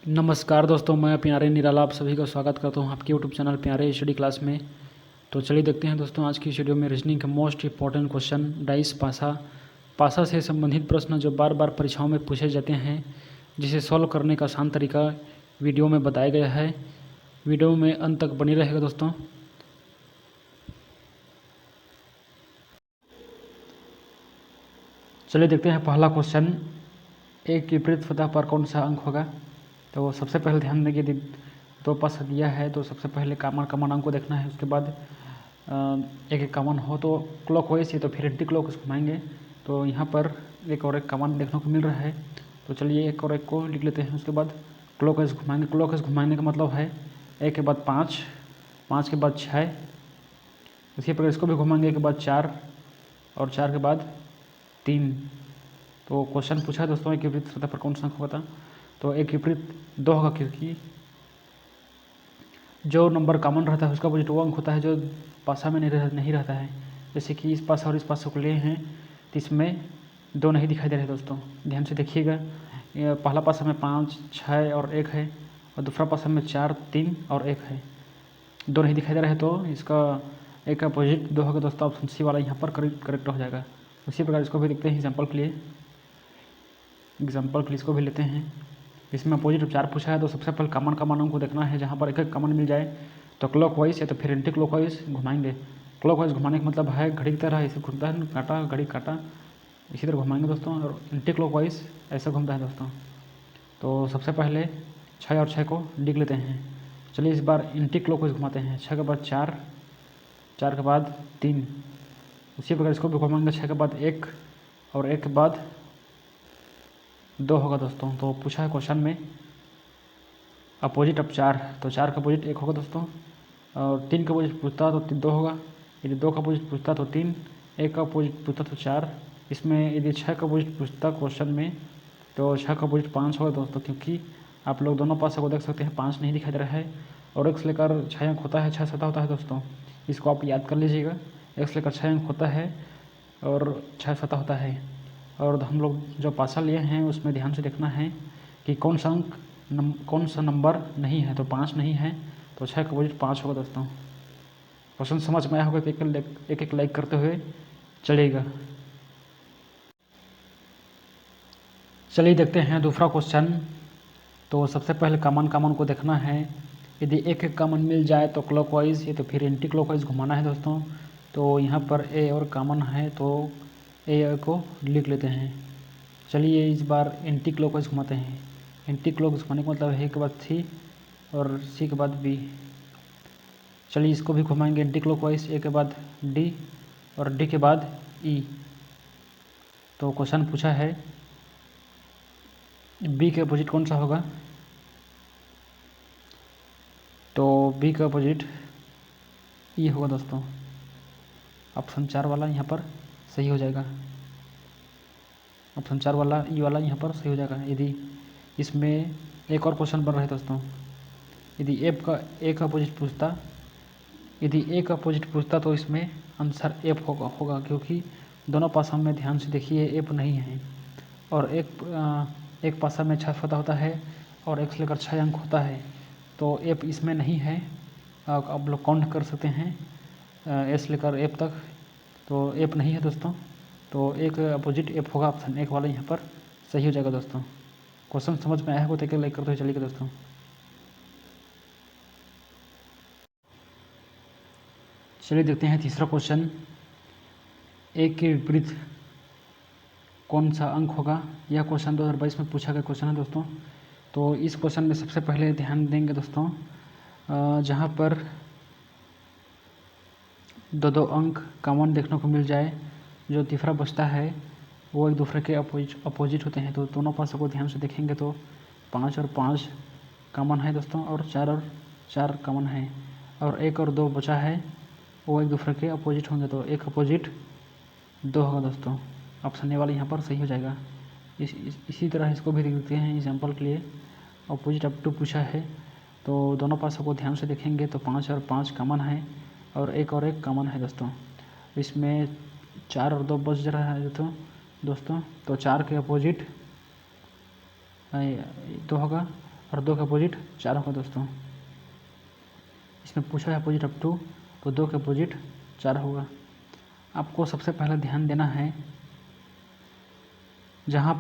नमस्कार दोस्तों, मैं प्यारे निराला आप सभी का स्वागत करता हूं आपके यूट्यूब चैनल प्यारे स्टडी क्लास में। तो चलिए देखते हैं दोस्तों आज की इस वीडियो में रीजनिंग के मोस्ट इंपॉर्टेंट क्वेश्चन डाइस पासा से संबंधित प्रश्न जो बार बार परीक्षाओं में पूछे जाते हैं, जिसे सॉल्व करने का आसान तरीका वीडियो में बताया गया है। वीडियो में अंत तक बनी रहेगा दोस्तों। चलिए देखते हैं पहला क्वेश्चन, एक विपरीत सतह पर कौन सा अंक होगा। तो सबसे पहले ध्यान देंगे, यदि दो पासा दिया है तो सबसे पहले कॉमन अंक को देखना है। उसके बाद एक एक कॉमन हो तो क्लॉकवाइज, ये तो फिर एंटी क्लॉक घुमाएंगे। तो यहाँ पर एक और एक कॉमन देखने को मिल रहा है, तो चलिए एक और एक को लिख लेते हैं। उसके बाद क्लॉकवाइज घुमाएंगे। क्लॉकवाइज घुमाने का मतलब है एक के बाद 5, 5 के बाद 6, इसी प्रकार इसको भी घुमाएंगे, एक के बाद 4 और 4 के बाद 3। तो क्वेश्चन पूछा है दोस्तों, एक विपरीत सतह पर कौन सा अंक होता। तो एक विपरीत 2 होगा, क्योंकि जो नंबर कॉमन रहता है उसका अपोजिट वो अंक होता है जो पासा में नहीं रहता है। जैसे कि इस पासा और इस पासा को लिए हैं तो इसमें 2 नहीं दिखाई दे रहे दोस्तों, ध्यान से देखिएगा। पहला पासा में 5, 6 और 1 है, और दूसरा पासा में 4, 3 और 1 है। 2 नहीं दिखाई दे रहा है, तो इसका एक अपोजिट 2 होगा दोस्तों। ऑप्शन सी वाला यहाँ पर करेक्ट हो जाएगा। उसी प्रकार इसको भी देखते हैं एग्जाम्पल के लिए इसको भी लेते हैं। इसमें अपोजिट 4 पूछा है, तो सबसे पहले कॉमन अंक को देखना है। जहाँ पर एक एक कॉमन मिल जाए तो क्लॉकवाइज या तो फिर एंटी क्लॉकवाइज घुमाएंगे। क्लॉकवाइज घुमाने का मतलब है घड़ी की तरह ऐसे घूमता है, काटा घड़ी काटा, इसी तरह घुमाएंगे दोस्तों। और एंटी क्लॉकवाइज ऐसा घूमता है दोस्तों। तो सबसे पहले 6 और 6 को लिख लेते हैं। चलिए इस बार एंटी क्लॉकवाइज घुमाते हैं। 6 के बाद 4, 4 के बाद 3, उसी प्रकार इसको भी घुमाएंगे। 6 के बाद 1 और 1 के बाद 2 होगा दोस्तों। तो पूछा है क्वेश्चन में अपोजिट ऑफ 4, तो 4 का अपोजिट 1 होगा दोस्तों। और 3 का अपोजिट पूछता तो 2 होगा। यदि 2 का अपोजिट पूछता तो 3, 1 का अपोजिट पूछता तो 4। इसमें यदि 6 का अपोजिट पूछता क्वेश्चन में तो 6 का अपोजिट 5 होगा दोस्तों, क्योंकि आप लोग दोनों पासों को देख सकते हैं 5 नहीं दिखाई दे रहा है। और x लेकर 6 अंक होता है, 6 सतह होता है दोस्तों। इसको आप याद कर लीजिएगा, x लेकर 6 अंक होता है और 6 सतह होता है। और हम लोग जो पासा लिए हैं उसमें ध्यान से देखना है कि कौन सा नंबर नहीं है। तो 5 नहीं है, तो 6 का अपोजिट 5 होगा दोस्तों। क्वेश्चन समझ में आया होगा तो एक एक लाइक करते हुए चलेगा। चलिए देखते हैं दूसरा क्वेश्चन। तो सबसे पहले कॉमन को देखना है। यदि एक एक कॉमन मिल जाए तो क्लॉकवाइज या तो फिर एंटी क्लॉकवाइज घुमाना है दोस्तों। तो यहाँ पर ए और कॉमन है, तो ए को लिख लेते हैं। चलिए इस बार एंटी क्लॉकवाइज घुमाते हैं। एंटी क्लॉकवाइज घुमाने का मतलब है के बाद सी और सी के बाद बी। चलिए इसको भी घुमाएंगे एंटी क्लॉकवाइज, ए के बाद डी और डी के बाद ई। तो क्वेश्चन पूछा है बी के अपोजिट कौन सा होगा। तो बी का अपोजिट ई होगा दोस्तों। ऑप्शन 4 वाला यहाँ पर सही हो जाएगा। ऑप्शन 4 वाला ई वाला यहाँ पर सही हो जाएगा। यदि इसमें एक और क्वेश्चन बन रहा है दोस्तों, यदि ए का अपोजिट पूछता तो इसमें आंसर एफ होगा, क्योंकि दोनों पासा में ध्यान से देखिए एफ नहीं है। और एक पासा में 6 सतह होता है और x लेकर 6 अंक होता है, तो एफ इसमें नहीं है। आप लोग काउंट कर सकते हैं एस लेकर एफ तक, तो एफ नहीं है दोस्तों। तो एक अपोजिट एफ होगा, ऑप्शन 1 वाला यहाँ पर सही हो जाएगा दोस्तों। क्वेश्चन समझ में आया होगा तो लाइक करते हुए चलिएगा दोस्तों। चलिए देखते हैं तीसरा क्वेश्चन, एक के विपरीत कौन सा अंक होगा। यह क्वेश्चन 2022 में पूछा गया क्वेश्चन है दोस्तों। तो इस क्वेश्चन में सबसे पहले ध्यान देंगे दोस्तों, जहाँ पर दो अंक कॉमन देखने को मिल जाए, जो तीसरा बचता है वो एक दूसरे के अपोजिट होते हैं। तो दोनों पासों को ध्यान से देखेंगे तो 5 और 5 कॉमन है दोस्तों, और 4 कॉमन है, और 1 और 2 बचा है, वो एक दूसरे के अपोजिट होंगे। तो एक अपोजिट 2 होगा दोस्तों। ऑप्शन ए वाला यहाँ पर सही हो जाएगा। इसी तरह इसको भी देखते हैं एग्जाम्पल के लिए। अपोजिट अप टू पूछा है, तो दोनों पासों को ध्यान से देखेंगे तो 5 और 5 कॉमन है, और 1 कॉमन है दोस्तों। इसमें 4 और 2 बच रहा है दोस्तों। तो 4 के अपोजिट 2 होगा, और 2 के अपोजिट 4 होगा दोस्तों। इसमें पूछा है अपोजिट अप टू, तो 2 के अपोजिट 4 होगा। आपको सबसे पहले ध्यान देना है जहाँ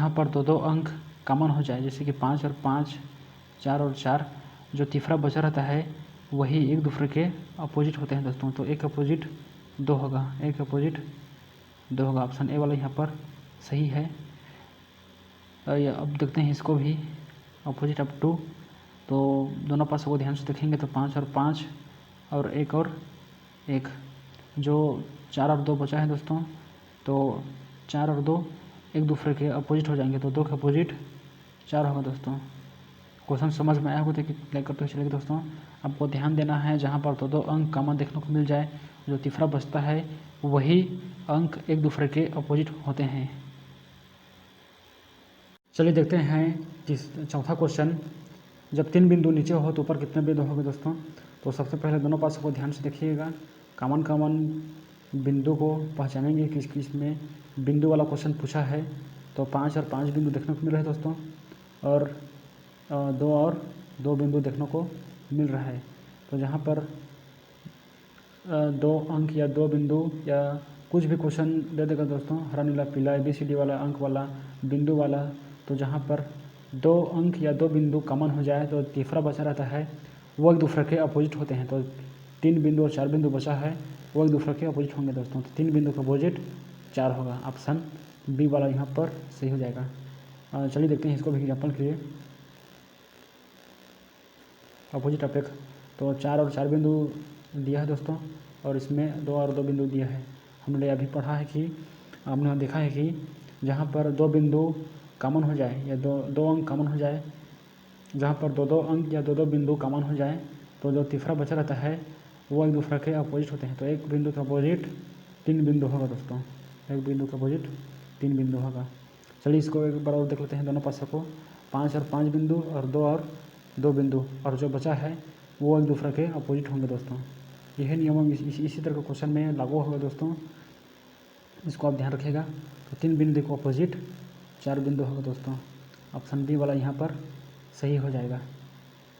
पर 2 अंक कॉमन हो जाए, जैसे कि 5 और 5, 4 और 4, जो तीसरा बचा रहता है वही एक दूसरे के अपोजिट होते हैं दोस्तों। तो 1 अपोजिट 2 होगा, 1 अपोजिट 2 होगा। ऑप्शन ए वाला यहाँ पर सही है। अब देखते हैं इसको भी, अपोजिट अप टू, तो दोनों पासों को ध्यान से देखेंगे तो 5 और 5 और 1 और 1, जो 4 और 2 बचा है दोस्तों, तो 4 और 2 एक दूसरे के अपोजिट हो जाएंगे, तो 2 के अपोजिट 4 होगा दोस्तों। क्वेश्चन समझ में आया होगा तो लाइक करते हुए चलिए दोस्तों। आपको ध्यान देना है जहाँ पर 2 अंक कॉमन देखने को मिल जाए, जो तीसरा बचता है वही अंक एक दूसरे के अपोजिट होते हैं। चलिए देखते हैं चौथा क्वेश्चन। जब 3 बिंदु नीचे हो तो ऊपर कितने बिंदु होंगे दोस्तों। तो सबसे पहले दोनों पासों को ध्यान से देखिएगा, कॉमन बिंदु को पहचानेंगे किस किस में बिंदु वाला क्वेश्चन पूछा है। तो 5 और 5 बिंदु देखने को मिल रहे हैं दोस्तों, और 2 बिंदु देखने को मिल रहा है। तो जहाँ पर 2 अंक या 2 बिंदु या कुछ भी क्वेश्चन दे देगा दोस्तों, हरा नीला पीला ABCD वाला, अंक वाला, बिंदु वाला, तो जहाँ पर 2 अंक या 2 बिंदु कॉमन हो जाए तो तीसरा बचा रहता है वो एक दूसरे के अपोजिट होते हैं। तो 3 बिंदु और 4 बिंदु बचा है वो एक दूसरे के अपोजिट होंगे दोस्तों। तो 3 बिंदु का अपोजिट 4 होगा। ऑप्शन बी वाला यहाँ पर सही हो जाएगा। चलिए देखते हैं इसको भी एग्जाम्पल के लिए। अपोजिट अपेक्ष, तो 4 और 4 बिंदु दिया है दोस्तों, और इसमें 2 और 2 बिंदु दिया है। हमने अभी पढ़ा है कि हमने देखा है कि जहाँ पर 2 बिंदु कॉमन हो जाए या दो अंक कॉमन हो जाए, जहाँ पर 2 अंक या 2 बिंदु कॉमन हो जाए, तो जो तीसरा बचा रहता है वो एक दूसरे के अपोजिट होते हैं। तो एक बिंदु का अपोजिट 3 बिंदु होगा दोस्तों, एक बिंदु का अपोजिट 3 बिंदु होगा। चलिए इसको एक बार और देख लेते हैं दोनों पासों को, 5 और 5 बिंदु और 2 बिंदु, और जो बचा है वो एक दूसरे के अपोजिट होंगे दोस्तों। यही नियम इसी तरह के क्वेश्चन में लागू होगा दोस्तों, इसको आप ध्यान रखिएगा। तो 3 बिंदु को अपोजिट 4 बिंदु होगा दोस्तों। ऑप्शन बी वाला यहाँ पर सही हो जाएगा।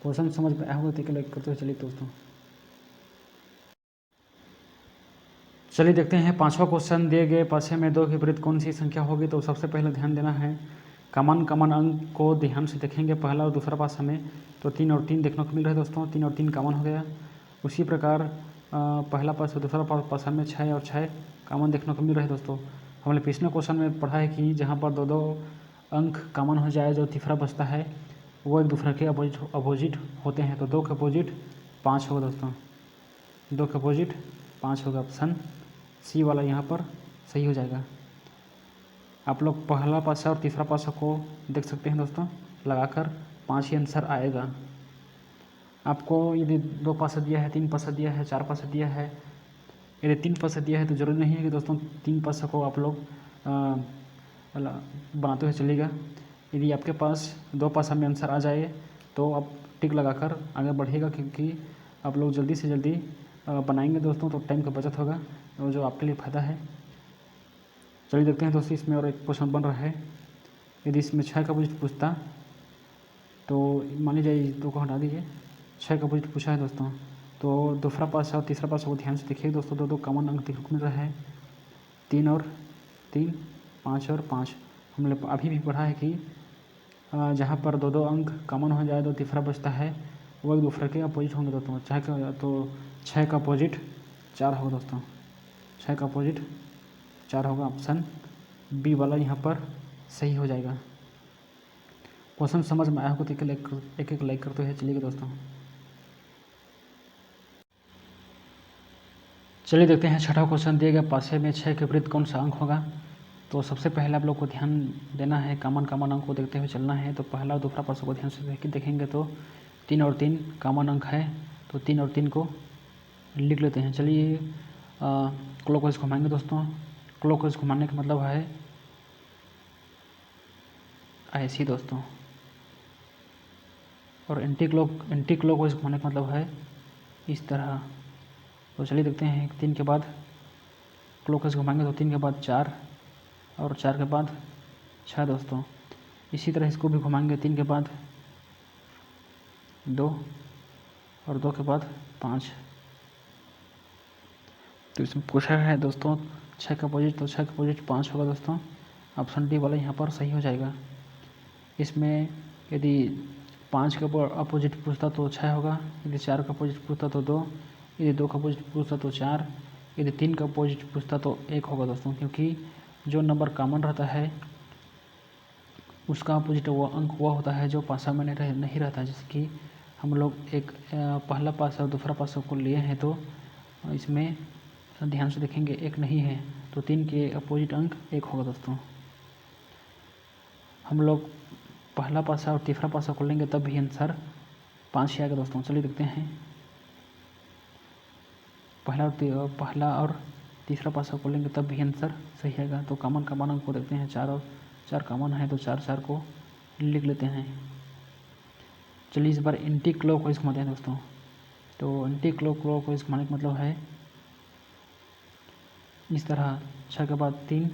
क्वेश्चन समझ में आया होगा तो लाइक करते हुए चलिए दोस्तों। चलिए देखते हैं पांचवा क्वेश्चन। दिए गए पासे में 2 के विपरीत कौन सी संख्या होगी। तो सबसे पहले ध्यान देना है, कॉमन अंक को ध्यान से देखेंगे, पहला और दूसरा पासा में, तो 3 और 3 देखने को मिल रहा है दोस्तों, 3 और 3 कॉमन हो गया। उसी प्रकार पहला पासा दूसरा पासा में 6 और 6 कॉमन देखने को मिल रहा है दोस्तों। हमने पिछले क्वेश्चन में पढ़ा है कि जहाँ पर 2 अंक कॉमन हो जाए, जो तीसरा बचता है वो एक दूसरे के अपोजिट होते हैं। तो 2 के अपोजिट 5 होगा दोस्तों, 2 के अपोजिट 5 होगा। ऑप्शन सी वाला यहाँ पर सही हो जाएगा। आप लोग पहला पासा और तीसरा पासा को देख सकते हैं दोस्तों, लगाकर 5 ही आंसर आएगा। आपको यदि 2 पासा दिया है, 3 पासा दिया है, 4 पासा दिया है, यदि 3 पासा दिया है तो ज़रूरी नहीं है कि दोस्तों 3 पासा को आप लोग बनाते हुए चलिएगा। यदि आपके पास 2 पासा में आंसर आ जाए तो आप टिक लगाकर आगे बढ़िएगा, क्योंकि आप लोग जल्दी से जल्दी बनाएंगे दोस्तों तो टाइम का बचत होगा, और जो आपके लिए फ़ायदा है। चलिए देखते हैं दोस्तों, इसमें और एक क्वेश्चन बन रहा है। यदि इसमें 6 का अपोजिट पूछता, तो मान लीजिए 2 को हटा दीजिए, 6 का अपोजिट पूछा है दोस्तों, तो दूसरा पासा और तीसरा पासा को ध्यान से देखिए दोस्तों, 2 कॉमन अंक देखने को मिल रहा है, 3 और 3, 5 और 5। हमने अभी भी पढ़ा है कि जहाँ पर 2 अंक कॉमन हो जाए तो तीसरा बचता है वो एक दूसरे के अपोजिट होंगे दोस्तों। 6 का अपोजिट 4 होगा दोस्तों, 6 का अपोजिट 4 होगा। ऑप्शन बी वाला यहाँ पर सही हो जाएगा। क्वेश्चन समझ में आया होगा तो एक लाइक करते हुए चलिए दोस्तों। चलिए देखते हैं छठा क्वेश्चन। दिए गए पासे में 6 के विपरीत कौन सा अंक होगा। तो सबसे पहले आप लोग को ध्यान देना है, कॉमन अंक को देखते हुए चलना है। तो पहला और दूसरा पासा को ध्यान से देखेंगे तो 3 और 3 कॉमन अंक है, तो 3 और 3 को लिख लेते हैं। चलिए क्लॉकवाइज घुमाएंगे दोस्तों। क्लॉकवाइज घुमाने का मतलब है ऐसी दोस्तों, और एंटी क्लॉकवाइज घुमाने का मतलब है इस तरह। तो चलिए देखते हैं, 3 के बाद क्लॉकवाइज घुमाएंगे तो 3 के बाद 4 और 4 के बाद 6 दोस्तों। इसी तरह इसको भी घुमाएंगे 3 के बाद 2 और 2 के बाद 5। तो इसमें पूछा है दोस्तों 6 का अपोजिट, तो 6 का अपोजिट 5 होगा दोस्तों। ऑप्शन डी वाला यहाँ पर सही हो जाएगा। इसमें यदि 5 का अपोजिट पूछता तो 6 होगा, यदि 4 का अपोजिट पूछता तो 2, यदि 2 का अपोजिट पूछता तो 4, यदि 3 का अपोजिट पूछता तो 1 होगा दोस्तों। क्योंकि जो नंबर कॉमन रहता है उसका अपोजिट वो अंक वह होता है जो पासा में नहीं रहता। जैसे कि हम लोग एक पहला पासा और दूसरा पासा को लिए हैं, तो इसमें ध्यान से देखेंगे 1 नहीं है, तो 3 के अपोजिट अंक 1 होगा दोस्तों। हम लोग पहला पासा और तीसरा पासा को लेंगे तब भी आंसर 5 ही आएगा दोस्तों। चलिए देखते हैं। पहला और तीसरा पासा को लेंगे तब भी आंसर सही आएगा। तो कॉमन अंक को देखते हैं। 4 और 4 कॉमन है, तो 4 को लिख लेते हैं। चलिए इस बार एंटी क्लॉकवाइज घुमाते हैं दोस्तों। तो एंटी क्लॉकवाइज घुमाने का मतलब है इस तरह 6 के बाद 3,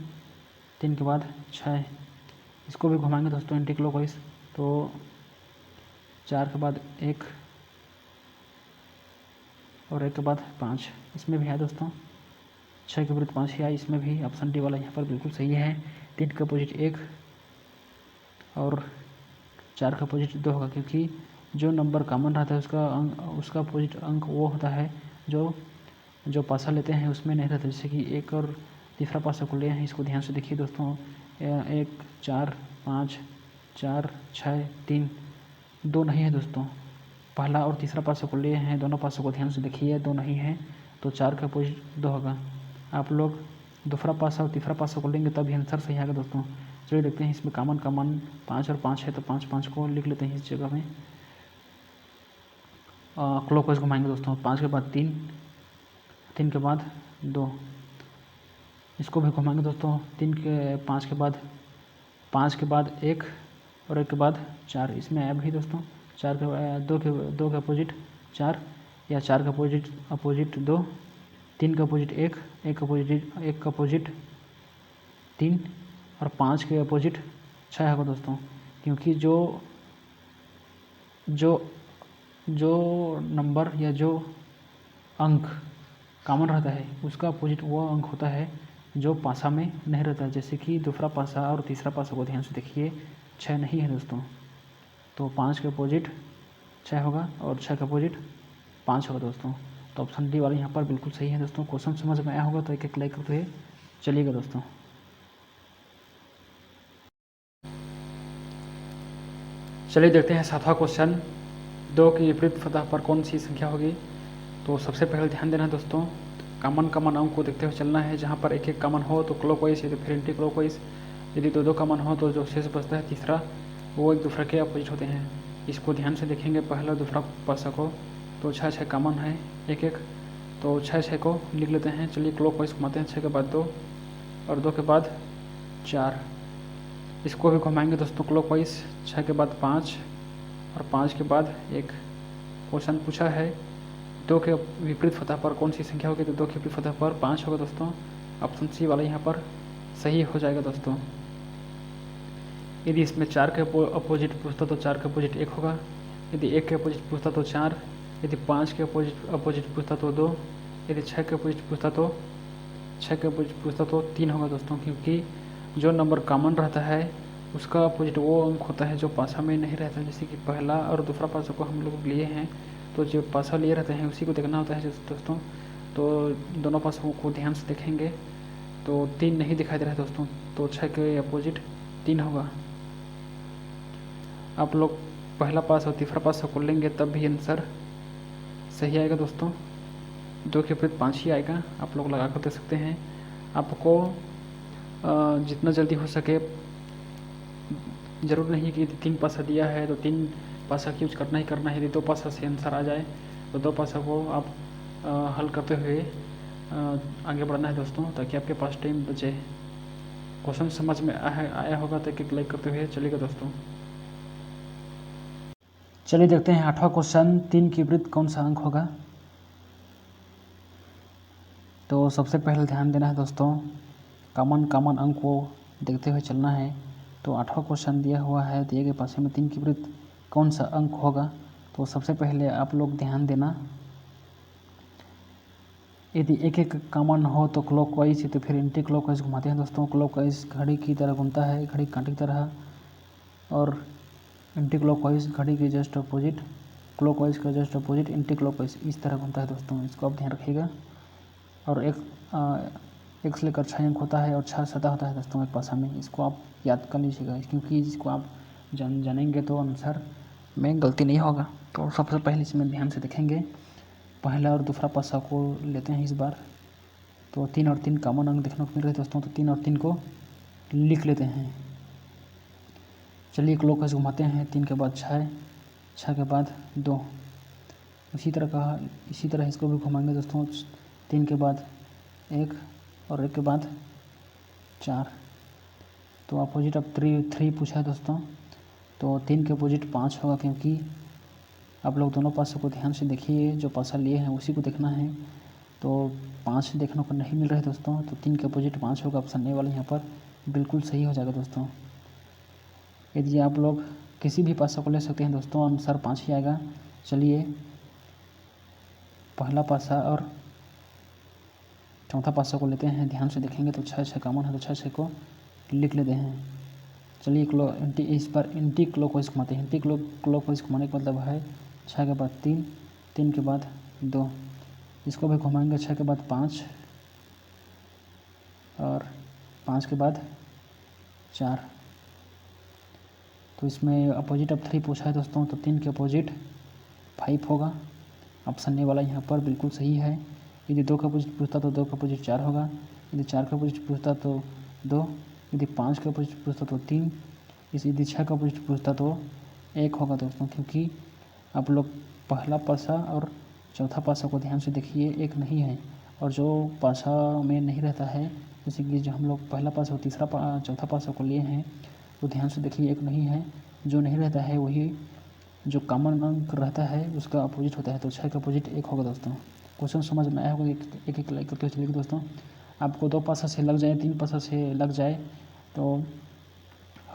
3 के बाद 6, इसको भी घुमाएंगे दोस्तों एंटी क्लॉकवाइज। तो 4 के बाद 1 और 1 के बाद 5, इसमें भी है दोस्तों 6 के विरुद्ध 5 ही आए, इसमें भी ऑप्शन डी वाला यहाँ पर बिल्कुल सही है। 3 का अपोजिट 1 और 4 का अपोजिट 2 होगा, क्योंकि जो नंबर कॉमन रहता है उसका अपोजिट अंक वो होता है जो पासा लेते हैं उसमें नहीं रहता। जैसे कि 1 और तीसरा पासा को लिए हैं, इसको ध्यान से देखिए दोस्तों। 1 4 5 4 6 3, 2 नहीं है दोस्तों। पहला और तीसरा पासा को लिए हैं, दोनों पासों को ध्यान से देखिए, 2 नहीं है, तो 4 का अपोजिट 2 होगा। आप लोग दूसरा पासा और तीसरा पासा को लेंगे तभी आंसर सही आएगा दोस्तों। चलिए देखते हैं। इसमें कॉमन 5 और 5 है, तो 5 को लिख लेते हैं इस जगह में। क्लॉकवाइज घुमाएंगे दोस्तों। 5 के बाद 3, 3 के बाद 2, इसको भी घुमाएंगे दोस्तों। 5 के बाद 1 और 1 के बाद 4, इसमें ऐप भी दोस्तों। 2 के अपोजिट 4 या 4 का अपोजिट 2, 3 का अपोजिट 1, 1 का अपोजिट 3 और 5 के अपोजिट 6 होगा दोस्तों। क्योंकि जो नंबर या जो अंक कॉमन रहता है उसका अपोजिट वो अंक होता है जो पासा में नहीं रहता। जैसे कि दूसरा पासा और तीसरा पासा को ध्यान से देखिए, 6 नहीं है दोस्तों, तो 5 के अपोजिट 6 होगा और 6 का अपोजिट 5 होगा दोस्तों। तो ऑप्शन डी वाला यहाँ पर बिल्कुल सही है दोस्तों। क्वेश्चन समझ में आया होगा तो एक लाइक करते हुए चलिएगा दोस्तों। चलिए देखते हैं 7वां क्वेश्चन। 2 की विपरीत सतह पर कौन सी संख्या होगी। तो सबसे पहले ध्यान देना है दोस्तों, कॉमन अंक को देखते हुए चलना है। जहाँ पर एक कॉमन हो तो क्लॉकवाइज, यदि फिर एंटी क्लॉकवाइज। यदि 2 कॉमन हो तो जो शेष बचता है तीसरा, वो एक दूसरे के अपोजिट होते हैं। इसको ध्यान से देखेंगे पहला दूसरा पासा को, तो 6 कॉमन है 1, तो 6 को लिख लेते हैं। चलिए क्लॉकवाइज घुमाते हैं। 6 के बाद 2 और 2 के बाद 4, इसको भी घुमाएंगे दोस्तों क्लॉकवाइज। 6 के बाद 5 और 5 के बाद 1। क्वेश्चन पूछा है 2 के विपरीत सतह पर कौन सी संख्या होगी। तो 2 के विपरीत सतह पर 5 होगा दोस्तों। ऑप्शन सी वाला यहाँ पर सही हो जाएगा दोस्तों। यदि इसमें 4 के अपोजिट पूछता तो 4 के अपोजिट 1 होगा। यदि 1 के अपोजिट पूछता तो 4, यदि 5 के अपोजिट पूछता तो 2, यदि 6 के अपोजिट पूछता तो 3 होगा दोस्तों। क्योंकि जो नंबर कॉमन रहता है उसका अपोजिट वो अंक होता है जो पासा में नहीं रहता। जैसे कि पहला और दूसरा पासा को हम लोग लिए हैं, तो जो पासा लिए रहते हैं उसी को देखना होता है दोस्तों। तो दोनों पासों को ध्यान से देखेंगे तो 3 नहीं दिखाई दे रहा है दोस्तों, तो 6 के अपोजिट 3 होगा। आप लोग पहला पास और तीसरा पासा को लेंगे तब भी आंसर सही आएगा दोस्तों। 2 के विपरीत 5 ही आएगा। आप लोग लगा कर दे सकते हैं। आपको जितना जल्दी हो सके, ज़रूर नहीं कि 3 पासा दिया है तो 3 पासा की यूज करना ही करना है। यदि 2 पासा से आंसर आ जाए तो 2 पासा को आप हल करते हुए आगे बढ़ना है दोस्तों, ताकि आपके पास टाइम बचे। क्वेश्चन समझ में आया होगा तो एक लाइक करते हुए चलिएगा दोस्तों। चलिए देखते हैं 8वां क्वेश्चन। 3 के विपरीत कौन सा अंक होगा। तो सबसे पहले ध्यान देना है दोस्तों, कॉमन अंक को देखते हुए चलना है। तो 8वां क्वेश्चन दिया हुआ है, दिए गए पासे में 3 के विपरीत कौन सा अंक होगा। तो सबसे पहले आप लोग ध्यान देना, यदि एक एक कॉमन हो तो क्लॉकवाइज, तो फिर एंटी क्लॉकवाइज घुमाते हैं दोस्तों। क्लॉकवाइज घड़ी की तरह घूमता है, घड़ी कांटे की तरह, और एंटी क्लॉकवाइज घड़ी के जस्ट अपोजिट, क्लॉकवाइज का जस्ट अपोजिट एंटी क्लॉकवाइज इस तरह घूमता है दोस्तों। इसको आप ध्यान रखिएगा। और एक से लेकर 6 अंक होता है और 6 सतह होता है दोस्तों एक पासा में। इसको आप याद कर लीजिएगा, क्योंकि इसको आप जानेंगे तो आंसर में गलती नहीं होगा। तो सबसे पहले इसमें ध्यान से देखेंगे, पहला और दूसरा पासा को लेते हैं इस बार। तो 3 और 3 कॉमन अंक देखने को मिल रहे हैं दोस्तों। तो 3 और 3 को लिख लेते हैं। चलिए क्लॉकवाइज घुमाते हैं। 3 के बाद 6, 6 के बाद 2, इसी तरह इसको भी घुमाएंगे दोस्तों। 3 के बाद 1 और 1 के बाद 4। तो अपोजिट अब 3 पूछा है दोस्तों। तो 3 के अपोजिट 5 होगा, क्योंकि आप लोग दोनों पासों को ध्यान से देखिए, जो पासा लिए हैं उसी को देखना है। तो 5 देखने को नहीं मिल रहे दोस्तों। तो 3 के अपोजिट 5 होगा। ऑप्शन ए वाला यहाँ पर बिल्कुल सही हो जाएगा दोस्तों। यदि आप लोग किसी भी पासा को ले सकते हैं दोस्तों, आंसर 5 ही आएगा। चलिए पहला पासा और चौथा पासा को लेते हैं, ध्यान से देखेंगे तो 6 6 कॉमन है, तो 6 6 को लिख लेते हैं। चलिए इस पर एंटी क्लॉकवाइज घुमाते हैं। एंटी क्लॉकवाइज घुमाने का मतलब है 6 के बाद 3, 3 के बाद 2, इसको भी घुमाएंगे 6 के बाद 5 और 5 के बाद 4। तो इसमें अपोजिट अब 3 पूछा है दोस्तों। तो 3 के अपोजिट 5 होगा। ऑप्शन ए वाला यहाँ पर बिल्कुल सही है। यदि 2 का अपोजिट पूछता तो 2 का अपोजिट 4 होगा। यदि 4 का अपोजिट पूछता तो 2, यदि 5 का अपोजिट पूछता तो 3, यदि 6 का अपोजिट पूछता तो 1 होगा दोस्तों। क्योंकि आप लोग पहला पासा और चौथा पासा को ध्यान से देखिए, एक नहीं है। और जो पासा में नहीं रहता है, जैसे कि जो हम लोग पहला पासा और चौथा पासा को लिए हैं, तो ध्यान से देखिए, एक नहीं है। जो नहीं रहता है वही जो कॉमन अंक रहता है उसका अपोजिट होता है। तो 6 का अपोजिट 1 होगा दोस्तों। क्वेश्चन समझ में आया होगा। एक लाइक करते हुए चलिए दोस्तों। आपको 2 पासा से लग जाए, 3 पासा से लग जाए, तो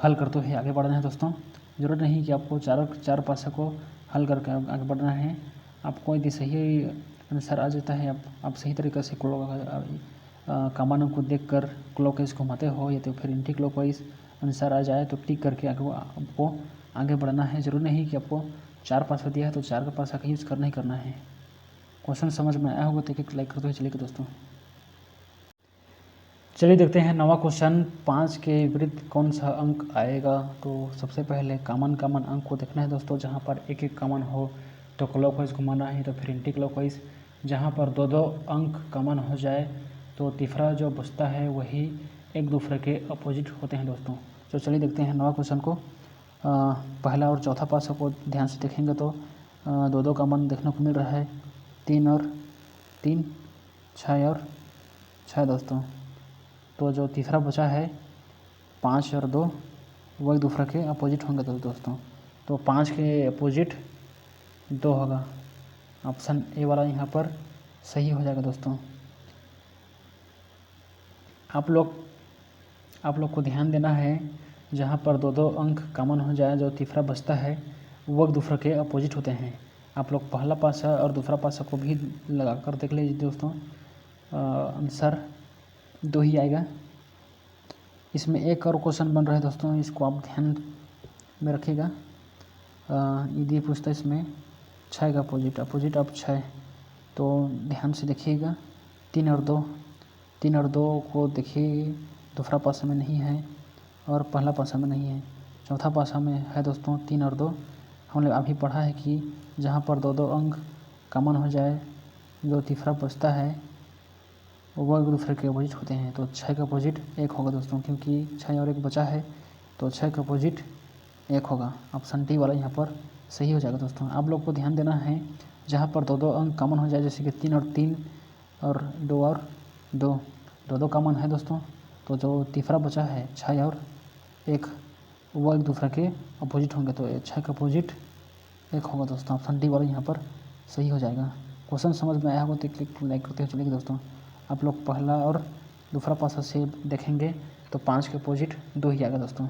हल करते हुए आगे बढ़ना है दोस्तों। ज़रूरत नहीं कि आपको चार पासा को हल करके आगे बढ़ना है। आपको यदि सही आंसर आ जाता है, आप सही तरीके से कॉमन अंक को देख कर क्लॉकवाइज घुमाते हो, या तो फिर एंटी क्लॉकवाइज आंसर आ जाए तो टिक करके आपको आगे बढ़ना है। ज़रूर नहीं कि आपको 4 पासा दिया है तो 4 का पासा का यूज़ करना ही करना है। क्वेश्चन समझ में आया होगा तो एक लाइक करते हुए चलिए दोस्तों। चलिए देखते हैं 9वां क्वेश्चन, 5 के विपरीत कौन सा अंक आएगा। तो सबसे पहले कॉमन अंक को देखना है दोस्तों। जहाँ पर एक एक कॉमन हो तो क्लॉकवाइज घुमाना है, तो फिर एंटी क्लॉकवाइज। जहाँ पर 2 अंक कॉमन हो जाए तो तीसरा जो बचता है वही एक दूसरे के अपोजिट होते हैं दोस्तों। तो चलिए देखते हैं 9वां क्वेश्चन को। पहला और चौथा पासा को ध्यान से देखेंगे तो 2 कॉमन देखने को मिल रहा है। 3 और 3, 6 और 6 दोस्तों। तो जो तीसरा बचा है 5 और 2, वो एक दूसरे के अपोजिट होंगे दोस्तों। तो 5 के अपोजिट 2 होगा। ऑप्शन ए वाला यहाँ पर सही हो जाएगा दोस्तों। आप लोग को ध्यान देना है, जहाँ पर 2 अंक कॉमन हो जाए, जो तीसरा बचता है वो एक दूसरे के अपोजिट होते हैं। आप लोग पहला पासा और दूसरा पासा को भी लगा कर देख लीजिए दोस्तों। आंसर 2 ही आएगा। इसमें एक और क्वेश्चन बन रहा है दोस्तों, इसको आप ध्यान में रखिएगा। यदि पूछता है इसमें 6 का अपोजिट अब 6, तो ध्यान से देखिएगा। 3 और 2 को देखिए, दूसरा पासा में नहीं है और पहला पासा में नहीं है, चौथा पासा में है दोस्तों। 3 और 2 हमने अभी पढ़ा है कि जहाँ पर 2 अंक कॉमन हो जाए, जो तीसरा बचता है वो एक दूसरे के अपोजिट होते हैं। तो 6 का अपोजिट 1 होगा दोस्तों, क्योंकि 6 और 1 बचा है, तो 6 का अपोजिट 1 होगा। ऑप्शन डी वाला यहाँ पर सही हो जाएगा दोस्तों। आप लोग को ध्यान देना है, जहाँ पर 2 अंक कॉमन हो जाए, जैसे कि 3 और 3 और 2 और 2 कॉमन है दोस्तों। तो जो तीसरा बचा है 6 और 1, वो एक दूसरे के अपोजिट होंगे। तो 6 का अपोजिट 1 होगा दोस्तों। ऑप्शन डी वाला यहाँ पर सही हो जाएगा। क्वेश्चन समझ में आया होगा तो क्लिक लाइक करते हुए चलिए दोस्तों। आप लोग पहला और दूसरा पासा से देखेंगे तो 5 के अपोजिट 2 ही आएगा दोस्तों।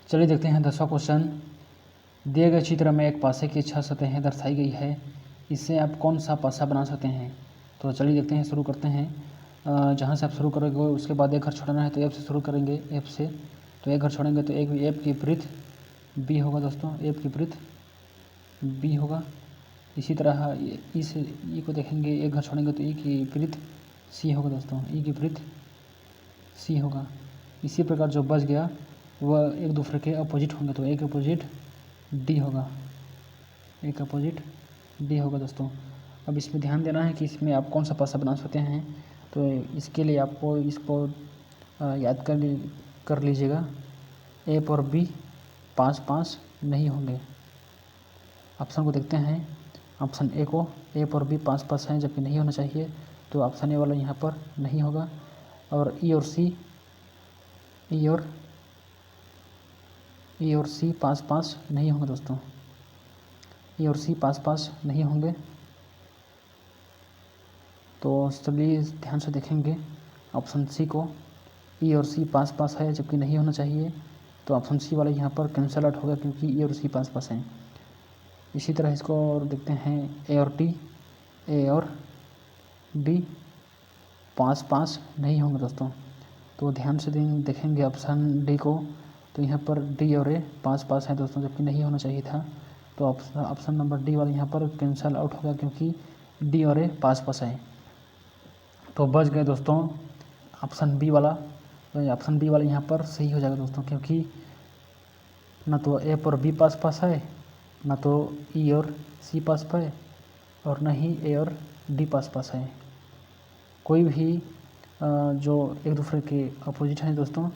चलिए देखते हैं 10वां क्वेश्चन। दिए गए चित्र में एक पासे की 6 सतहें दर्शाई गई है, इससे आप कौन सा पासा बना सकते हैं। तो चलिए देखते हैं, शुरू करते हैं। जहाँ से आप शुरू करोगे उसके बाद एक घर छोड़ना है तो एफ से शुरू करेंगे, एफ से। तो एक घर छोड़ेंगे तो एक एफ की विपरीत बी होगा दोस्तों, एफ की विपरीत बी होगा। इसी तरह इस ई को देखेंगे, एक घर छोड़ेंगे तो ई की विपरीत सी होगा दोस्तों, ई की विपरीत सी होगा। इसी प्रकार जो बच गया वह एक दूसरे के अपोजिट होंगे, तो एक अपोजिट डी होगा, एक अपोजिट डी होगा दोस्तों। अब इसमें ध्यान देना है कि इसमें आप कौन सा पासा बना सकते हैं। तो इसके लिए आपको इसको याद कर लीजिएगा। ए और बी 5-5 नहीं होंगे। ऑप्शन को देखते हैं, ऑप्शन ए को ए और बी 5-5 हैं जबकि नहीं होना चाहिए, तो ऑप्शन ए वाला यहाँ पर नहीं होगा। और ई और सी, ई और सी 5-5 नहीं होंगे दोस्तों, ई और सी 5-5 नहीं होंगे। तो चलिए ध्यान से देखेंगे ऑप्शन सी को, ई और सी 5-5 है जबकि नहीं होना चाहिए, तो ऑप्शन सी वाला यहाँ पर कैंसल आउट होगा क्योंकि ई और सी 5-5 हैं। इसी तरह इसको और देखते हैं, ए और टी, ए और डी 5-5 नहीं होंगे दोस्तों। तो ध्यान से देखेंगे ऑप्शन डी को, तो यहाँ पर डी और ए 5-5 है दोस्तों जबकि नहीं होना चाहिए था, तो ऑप्शन नंबर डी वाला यहाँ पर कैंसल आउट होगा क्योंकि डी और ए 5-5 है। तो बच गए दोस्तों ऑप्शन बी वाला। तो ऑप्शन बी वाला यहाँ पर सही हो जाएगा दोस्तों, क्योंकि ना तो ए और बी 5-5 है, ना तो ई और सी 5-5 है, और ना ही ए और डी 5-5 है। कोई भी जो एक दूसरे के अपोजिट हैं दोस्तों,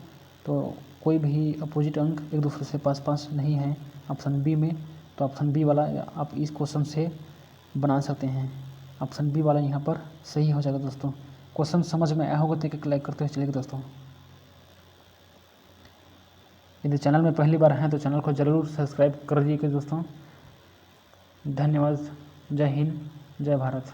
तो कोई भी अपोजिट अंक एक दूसरे से 5-5 नहीं है ऑप्शन बी में। तो ऑप्शन बी वाला आप इस क्वेश्चन से बना सकते हैं। ऑप्शन बी वाला यहाँ पर सही हो जाएगा दोस्तों। क्वेश्चन समझ में आया होगा तो एक लाइक करते हुए चलिएगा दोस्तों। यदि चैनल में पहली बार हैं तो चैनल को ज़रूर सब्सक्राइब कर दीजिएगा दोस्तों। धन्यवाद। जय हिंद, जय भारत।